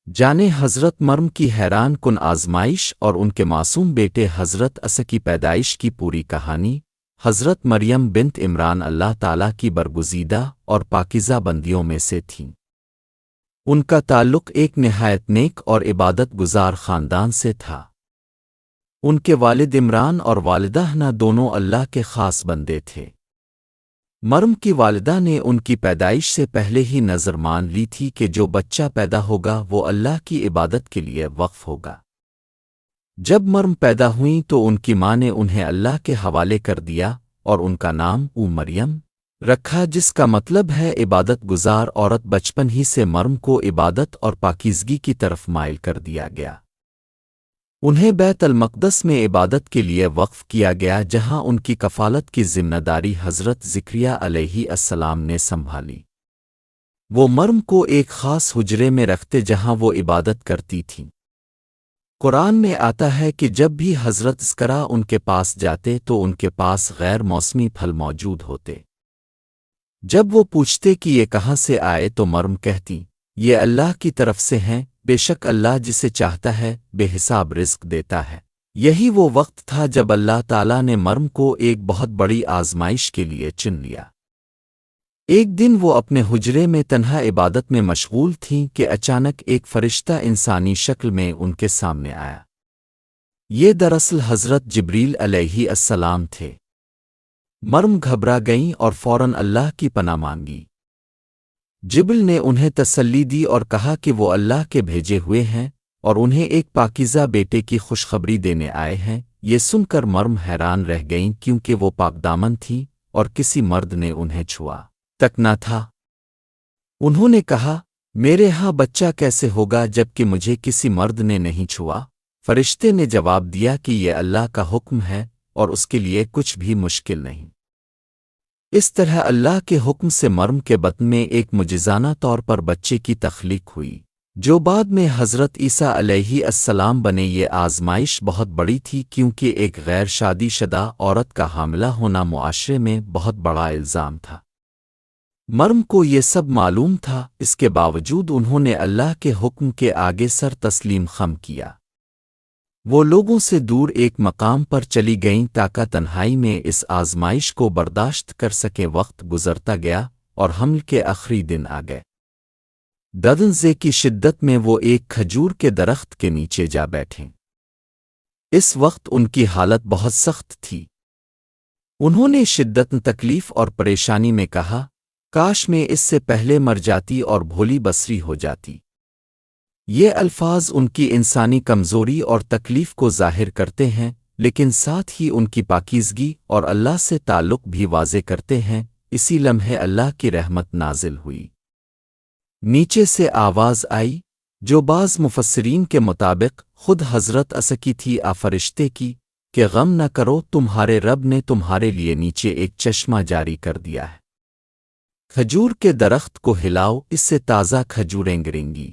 جانے حضرت مریم کی حیران کن آزمائش اور ان کے معصوم بیٹے حضرت عیسیٰ کی پیدائش کی پوری کہانی۔ حضرت مریم بنت عمران اللہ تعالیٰ کی برگزیدہ اور پاکیزہ بندیوں میں سے تھیں۔ ان کا تعلق ایک نہایت نیک اور عبادت گزار خاندان سے تھا۔ ان کے والد عمران اور والدہ حنا دونوں اللہ کے خاص بندے تھے۔ مریم کی والدہ نے ان کی پیدائش سے پہلے ہی نظر مان لی تھی کہ جو بچہ پیدا ہوگا وہ اللہ کی عبادت کے لیے وقف ہوگا۔ جب مریم پیدا ہوئیں تو ان کی ماں نے انہیں اللہ کے حوالے کر دیا اور ان کا نام مریم رکھا، جس کا مطلب ہے عبادت گزار عورت۔ بچپن ہی سے مریم کو عبادت اور پاکیزگی کی طرف مائل کر دیا گیا۔ انہیں بیت المقدس میں عبادت کے لیے وقف کیا گیا، جہاں ان کی کفالت کی ذمہ داری حضرت زکریا علیہ السلام نے سنبھالی۔ وہ مریم کو ایک خاص حجرے میں رکھتے جہاں وہ عبادت کرتی تھیں۔ قرآن میں آتا ہے کہ جب بھی حضرت زکریا ان کے پاس جاتے تو ان کے پاس غیر موسمی پھل موجود ہوتے۔ جب وہ پوچھتے کہ یہ کہاں سے آئے تو مریم کہتی، یہ اللہ کی طرف سے ہیں، بے شک اللہ جسے چاہتا ہے بے حساب رزق دیتا ہے۔ یہی وہ وقت تھا جب اللہ تعالیٰ نے مریم کو ایک بہت بڑی آزمائش کے لیے چن لیا۔ ایک دن وہ اپنے حجرے میں تنہا عبادت میں مشغول تھیں کہ اچانک ایک فرشتہ انسانی شکل میں ان کے سامنے آیا۔ یہ دراصل حضرت جبریل علیہ السلام تھے۔ مریم گھبرا گئیں اور فوراً اللہ کی پناہ مانگی۔ جبریل نے انہیں تسلی دی اور کہا کہ وہ اللہ کے بھیجے ہوئے ہیں اور انہیں ایک پاکیزہ بیٹے کی خوشخبری دینے آئے ہیں۔ یہ سن کر مریم حیران رہ گئیں، کیونکہ وہ پاک دامن تھی اور کسی مرد نے انہیں چھوا تک نہ تھا۔ انہوں نے کہا، میرے ہاں بچہ کیسے ہوگا جبکہ مجھے کسی مرد نے نہیں چھوا؟ فرشتے نے جواب دیا کہ یہ اللہ کا حکم ہے اور اس کے لیے کچھ بھی مشکل نہیں۔ اس طرح اللہ کے حکم سے مریم کے بطن میں ایک معجزانہ طور پر بچے کی تخلیق ہوئی، جو بعد میں حضرت عیسیٰ علیہ السلام بنے۔ یہ آزمائش بہت بڑی تھی، کیونکہ ایک غیر شادی شدہ عورت کا حاملہ ہونا معاشرے میں بہت بڑا الزام تھا۔ مریم کو یہ سب معلوم تھا، اس کے باوجود انہوں نے اللہ کے حکم کے آگے سر تسلیم خم کیا۔ وہ لوگوں سے دور ایک مقام پر چلی گئیں تاکہ تنہائی میں اس آزمائش کو برداشت کر سکیں۔ وقت گزرتا گیا اور حمل کے آخری دن آ گئے۔ ددنزے کی شدت میں وہ ایک کھجور کے درخت کے نیچے جا بیٹھیں۔ اس وقت ان کی حالت بہت سخت تھی۔ انہوں نے شدت تکلیف اور پریشانی میں کہا، کاش میں اس سے پہلے مر جاتی اور بھولی بصری ہو جاتی۔ یہ الفاظ ان کی انسانی کمزوری اور تکلیف کو ظاہر کرتے ہیں، لیکن ساتھ ہی ان کی پاکیزگی اور اللہ سے تعلق بھی واضح کرتے ہیں۔ اسی لمحے اللہ کی رحمت نازل ہوئی۔ نیچے سے آواز آئی، جو بعض مفسرین کے مطابق خود حضرت عیسیٰ کی تھی، فرشتے کی، کہ غم نہ کرو، تمہارے رب نے تمہارے لیے نیچے ایک چشمہ جاری کر دیا ہے۔ کھجور کے درخت کو ہلاؤ، اس سے تازہ کھجوریں گریں گی۔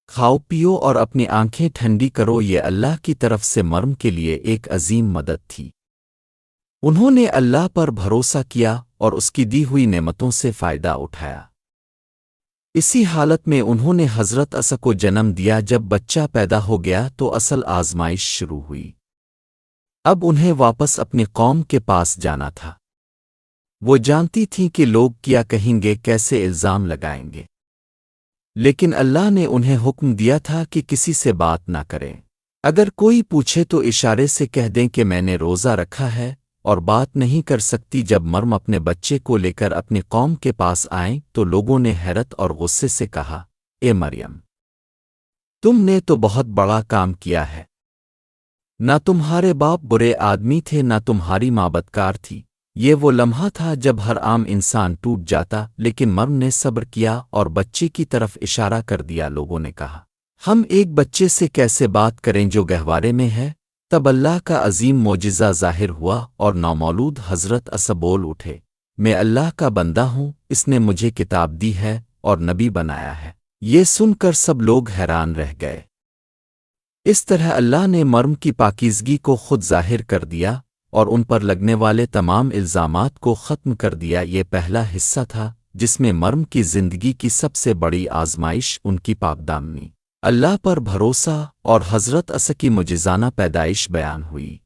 کھاؤ پیو اور اپنی آنکھیں ٹھنڈی کرو۔ یہ اللہ کی طرف سے مریم کے لیے ایک عظیم مدد تھی۔ انہوں نے اللہ پر بھروسہ کیا اور اس کی دی ہوئی نعمتوں سے فائدہ اٹھایا۔ اسی حالت میں انہوں نے حضرت عیسیٰ کو جنم دیا۔ جب بچہ پیدا ہو گیا تو اصل آزمائش شروع ہوئی۔ اب انہیں واپس اپنی قوم کے پاس جانا تھا۔ وہ جانتی تھیں کہ لوگ کیا کہیں گے، کیسے الزام لگائیں گے، لیکن اللہ نے انہیں حکم دیا تھا کہ کسی سے بات نہ کریں۔ اگر کوئی پوچھے تو اشارے سے کہہ دیں کہ میں نے روزہ رکھا ہے، اور بات نہیں کر سکتی۔ جب مریم اپنے بچے کو لے کر اپنی قوم کے پاس آئیں تو لوگوں نے حیرت اور غصے سے کہا، اے مریم، تم نے تو بہت بڑا کام کیا ہے۔ نہ تمہارے باپ برے آدمی تھے، نہ تمہاری ماں بدکار تھی۔ یہ وہ لمحہ تھا جب ہر عام انسان ٹوٹ جاتا، لیکن مریم نے صبر کیا اور بچے کی طرف اشارہ کر دیا۔ لوگوں نے کہا، ہم ایک بچے سے کیسے بات کریں جو گہوارے میں ہے؟ تب اللہ کا عظیم معجزہ ظاہر ہوا اور نومولود حضرت عیسیٰ بول اٹھے، میں اللہ کا بندہ ہوں، اس نے مجھے کتاب دی ہے اور نبی بنایا ہے۔ یہ سن کر سب لوگ حیران رہ گئے۔ اس طرح اللہ نے مریم کی پاکیزگی کو خود ظاہر کر دیا اور ان پر لگنے والے تمام الزامات کو ختم کر دیا۔ یہ پہلا حصہ تھا جس میں مریم کی زندگی کی سب سے بڑی آزمائش ان کی پاک دامنی اللہ پر بھروسہ اور حضرت عیسی کی معجزانہ پیدائش بیان ہوئی۔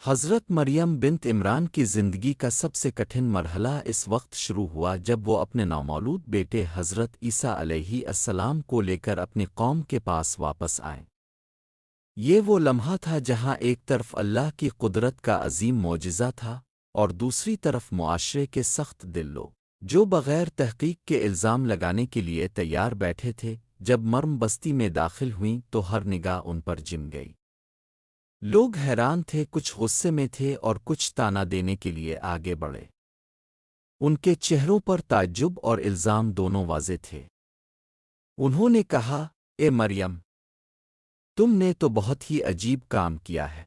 حضرت مریم بنت عمران کی زندگی کا سب سے کٹھن مرحلہ اس وقت شروع ہوا جب وہ اپنے نومولود بیٹے حضرت عیسیٰ علیہ السلام کو لے کر اپنی قوم کے پاس واپس آئیں۔ یہ وہ لمحہ تھا جہاں ایک طرف اللہ کی قدرت کا عظیم معجزہ تھا اور دوسری طرف معاشرے کے سخت دل لوگ جو بغیر تحقیق کے الزام لگانے کے لیے تیار بیٹھے تھے۔ جب مریم بستی میں داخل ہوئیں تو ہر نگاہ ان پر جم گئی۔ لوگ حیران تھے، کچھ غصے میں تھے اور کچھ تانا دینے کے لیے آگے بڑھے۔ ان کے چہروں پر تعجب اور الزام دونوں واضح تھے۔ انہوں نے کہا، اے مریم، تم نے تو بہت ہی عجیب کام کیا ہے۔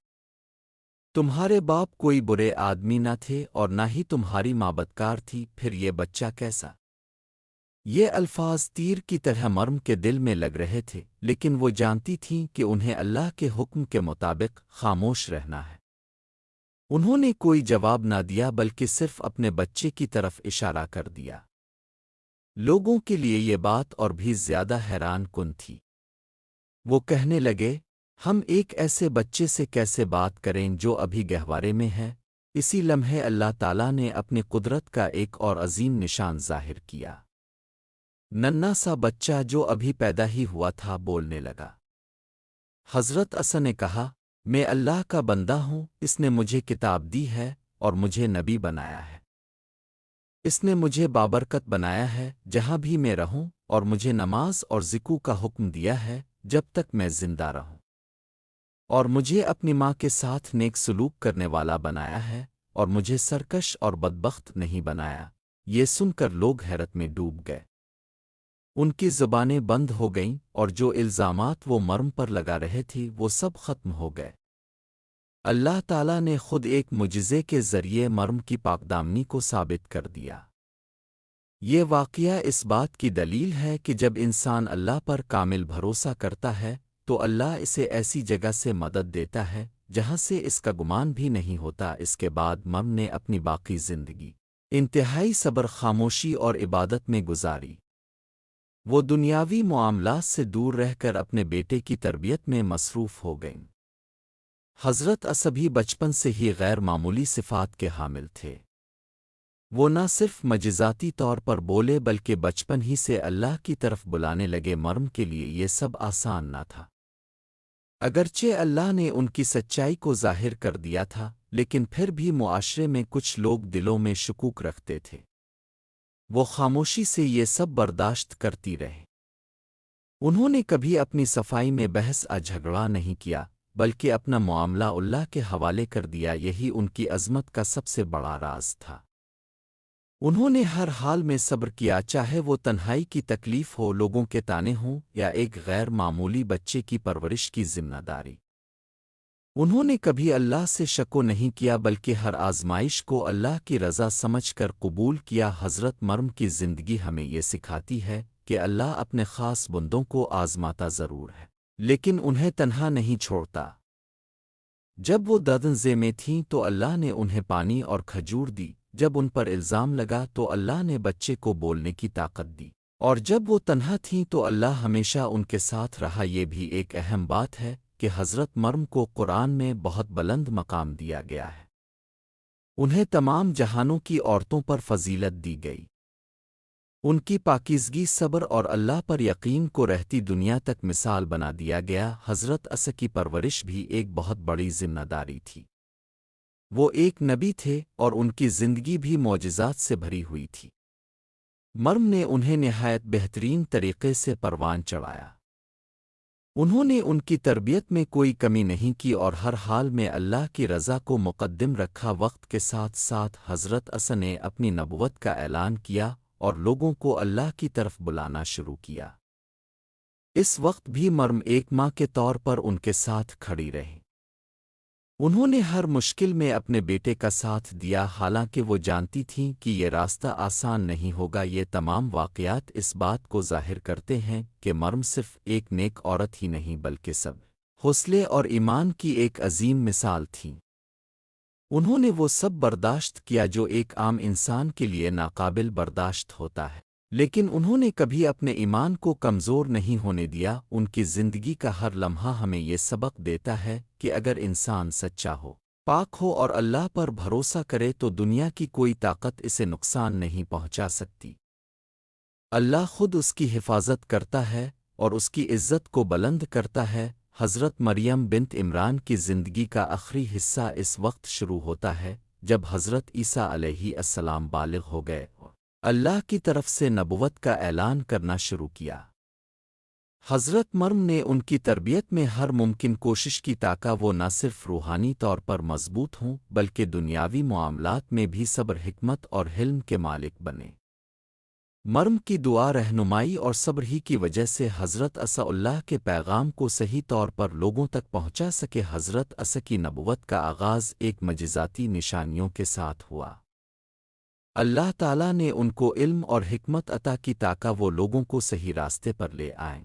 تمہارے باپ کوئی برے آدمی نہ تھے اور نہ ہی تمہاری ماں بدکار تھی، پھر یہ بچہ کیسا؟ یہ الفاظ تیر کی طرح مریم کے دل میں لگ رہے تھے، لیکن وہ جانتی تھیں کہ انہیں اللہ کے حکم کے مطابق خاموش رہنا ہے۔ انہوں نے کوئی جواب نہ دیا بلکہ صرف اپنے بچے کی طرف اشارہ کر دیا۔ لوگوں کے لیے یہ بات اور بھی زیادہ حیران کن تھی۔ وہ کہنے لگے، ہم ایک ایسے بچے سے کیسے بات کریں جو ابھی گہوارے میں ہے؟ اسی لمحے اللہ تعالیٰ نے اپنی قدرت کا ایک اور عظیم نشان ظاہر کیا۔ ننھا سا بچہ جو ابھی پیدا ہی ہوا تھا بولنے لگا۔ حضرت عیسی نے کہا، میں اللہ کا بندہ ہوں، اس نے مجھے کتاب دی ہے اور مجھے نبی بنایا ہے۔ اس نے مجھے بابرکت بنایا ہے جہاں بھی میں رہوں، اور مجھے نماز اور ذکر کا حکم دیا ہے جب تک میں زندہ رہوں، اور مجھے اپنی ماں کے ساتھ نیک سلوک کرنے والا بنایا ہے، اور مجھے سرکش اور بدبخت نہیں بنایا۔ یہ سن کر لوگ حیرت میں ڈوب گئے۔ ان کی زبانیں بند ہو گئیں اور جو الزامات وہ مریم پر لگا رہے تھے وہ سب ختم ہو گئے۔ اللہ تعالیٰ نے خود ایک معجزے کے ذریعے مریم کی پاکدامنی کو ثابت کر دیا۔ یہ واقعہ اس بات کی دلیل ہے کہ جب انسان اللہ پر کامل بھروسہ کرتا ہے تو اللہ اسے ایسی جگہ سے مدد دیتا ہے جہاں سے اس کا گمان بھی نہیں ہوتا۔ اس کے بعد مریم نے اپنی باقی زندگی انتہائی صبر، خاموشی اور عبادت میں گزاری۔ وہ دنیاوی معاملات سے دور رہ کر اپنے بیٹے کی تربیت میں مصروف ہو گئیں۔ حضرت عیسی بھی بچپن سے ہی غیر معمولی صفات کے حامل تھے۔ وہ نہ صرف معجزاتی طور پر بولے بلکہ بچپن ہی سے اللہ کی طرف بلانے لگے۔ مریم کے لیے یہ سب آسان نہ تھا۔ اگرچہ اللہ نے ان کی سچائی کو ظاہر کر دیا تھا، لیکن پھر بھی معاشرے میں کچھ لوگ دلوں میں شکوک رکھتے تھے۔ وہ خاموشی سے یہ سب برداشت کرتی رہے۔ انہوں نے کبھی اپنی صفائی میں بحث جھگڑا نہیں کیا، بلکہ اپنا معاملہ اللہ کے حوالے کر دیا۔ یہی ان کی عظمت کا سب سے بڑا راز تھا۔ انہوں نے ہر حال میں صبر کیا، چاہے وہ تنہائی کی تکلیف ہو، لوگوں کے تانے ہوں، یا ایک غیر معمولی بچے کی پرورش کی ذمہ داری۔ انہوں نے کبھی اللہ سے شک نہیں کیا بلکہ ہر آزمائش کو اللہ کی رضا سمجھ کر قبول کیا۔ حضرت مریم کی زندگی ہمیں یہ سکھاتی ہے کہ اللہ اپنے خاص بندوں کو آزماتا ضرور ہے، لیکن انہیں تنہا نہیں چھوڑتا۔ جب وہ ددنزے میں تھیں تو اللہ نے انہیں پانی اور کھجور دی۔ جب ان پر الزام لگا تو اللہ نے بچے کو بولنے کی طاقت دی، اور جب وہ تنہا تھیں تو اللہ ہمیشہ ان کے ساتھ رہا۔ یہ بھی ایک اہم بات ہے کہ حضرت مریم کو قرآن میں بہت بلند مقام دیا گیا ہے۔ انہیں تمام جہانوں کی عورتوں پر فضیلت دی گئی۔ ان کی پاکیزگی، صبر اور اللہ پر یقین کو رہتی دنیا تک مثال بنا دیا گیا۔ حضرت عیسی کی پرورش بھی ایک بہت بڑی ذمہ داری تھی۔ وہ ایک نبی تھے اور ان کی زندگی بھی معجزات سے بھری ہوئی تھی۔ مریم نے انہیں نہایت بہترین طریقے سے پروان چڑھایا۔ انہوں نے ان کی تربیت میں کوئی کمی نہیں کی اور ہر حال میں اللہ کی رضا کو مقدم رکھا۔ وقت کے ساتھ ساتھ حضرت عیسی نے اپنی نبوت کا اعلان کیا اور لوگوں کو اللہ کی طرف بلانا شروع کیا۔ اس وقت بھی مریم ایک ماں کے طور پر ان کے ساتھ کھڑی رہی۔ انہوں نے ہر مشکل میں اپنے بیٹے کا ساتھ دیا، حالانکہ وہ جانتی تھیں کہ یہ راستہ آسان نہیں ہوگا۔ یہ تمام واقعات اس بات کو ظاہر کرتے ہیں کہ مریم صرف ایک نیک عورت ہی نہیں بلکہ سب حوصلے اور ایمان کی ایک عظیم مثال تھیں۔ انہوں نے وہ سب برداشت کیا جو ایک عام انسان کے لیے ناقابل برداشت ہوتا ہے، لیکن انہوں نے کبھی اپنے ایمان کو کمزور نہیں ہونے دیا۔ ان کی زندگی کا ہر لمحہ ہمیں یہ سبق دیتا ہے کہ اگر انسان سچا ہو، پاک ہو اور اللہ پر بھروسہ کرے تو دنیا کی کوئی طاقت اسے نقصان نہیں پہنچا سکتی۔ اللہ خود اس کی حفاظت کرتا ہے اور اس کی عزت کو بلند کرتا ہے۔ حضرت مریم بنت عمران کی زندگی کا آخری حصہ اس وقت شروع ہوتا ہے جب حضرت عیسیٰ علیہ السلام بالغ ہو گئے اور اللہ کی طرف سے نبوت کا اعلان کرنا شروع کیا۔ حضرت مریم نے ان کی تربیت میں ہر ممکن کوشش کی تاکہ وہ نہ صرف روحانی طور پر مضبوط ہوں بلکہ دنیاوی معاملات میں بھی صبر، حکمت اور حلم کے مالک بنے۔ مریم کی دعا، رہنمائی اور صبر ہی کی وجہ سے حضرت عیسیٰ اللہ کے پیغام کو صحیح طور پر لوگوں تک پہنچا سکے۔ حضرت عیسیٰ کی نبوت کا آغاز ایک معجزاتی نشانیوں کے ساتھ ہوا۔ اللہ تعالیٰ نے ان کو علم اور حکمت عطا کی تاکہ وہ لوگوں کو صحیح راستے پر لے آئیں۔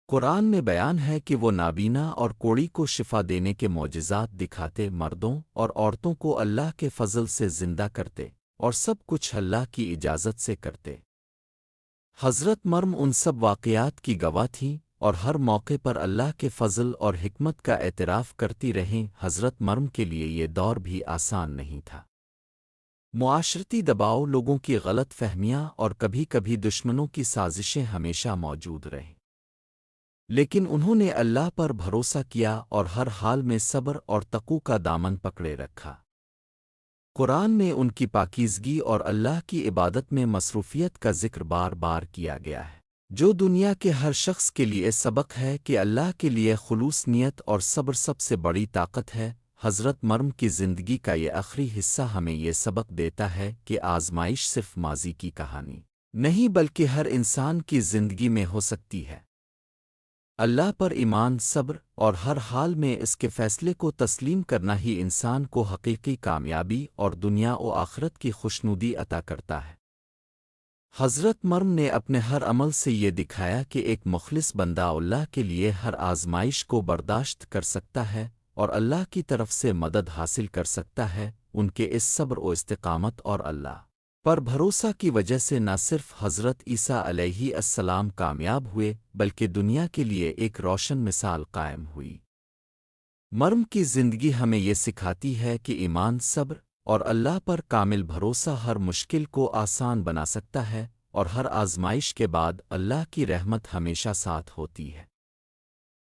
قرآن میں بیان ہے کہ وہ نابینا اور کوڑی کو شفا دینے کے معجزات دکھاتے، مردوں اور عورتوں کو اللہ کے فضل سے زندہ کرتے، اور سب کچھ اللہ کی اجازت سے کرتے۔ حضرت مریم ان سب واقعات کی گواہ تھیں اور ہر موقع پر اللہ کے فضل اور حکمت کا اعتراف کرتی رہیں۔ حضرت مریم کے لیے یہ دور بھی آسان نہیں تھا۔ معاشرتی دباؤ، لوگوں کی غلط فہمیاں اور کبھی کبھی دشمنوں کی سازشیں ہمیشہ موجود رہیں، لیکن انہوں نے اللہ پر بھروسہ کیا اور ہر حال میں صبر اور تقوی کا دامن پکڑے رکھا۔ قرآن میں ان کی پاکیزگی اور اللہ کی عبادت میں مصروفیت کا ذکر بار بار کیا گیا ہے، جو دنیا کے ہر شخص کے لیے سبق ہے کہ اللہ کے لیے خلوص نیت اور صبر سب سے بڑی طاقت ہے۔ حضرت مریم کی زندگی کا یہ آخری حصہ ہمیں یہ سبق دیتا ہے کہ آزمائش صرف ماضی کی کہانی نہیں بلکہ ہر انسان کی زندگی میں ہو سکتی ہے۔ اللہ پر ایمان، صبر اور ہر حال میں اس کے فیصلے کو تسلیم کرنا ہی انسان کو حقیقی کامیابی اور دنیا و آخرت کی خوشنودی عطا کرتا ہے۔ حضرت مریم نے اپنے ہر عمل سے یہ دکھایا کہ ایک مخلص بندہ اللہ کے لیے ہر آزمائش کو برداشت کر سکتا ہے اور اللہ کی طرف سے مدد حاصل کر سکتا ہے۔ ان کے اس صبر و استقامت اور اللہ پر بھروسہ کی وجہ سے نہ صرف حضرت عیسیٰ علیہ السلام کامیاب ہوئے بلکہ دنیا کے لیے ایک روشن مثال قائم ہوئی۔ مریم کی زندگی ہمیں یہ سکھاتی ہے کہ ایمان، صبر اور اللہ پر کامل بھروسہ ہر مشکل کو آسان بنا سکتا ہے، اور ہر آزمائش کے بعد اللہ کی رحمت ہمیشہ ساتھ ہوتی ہے۔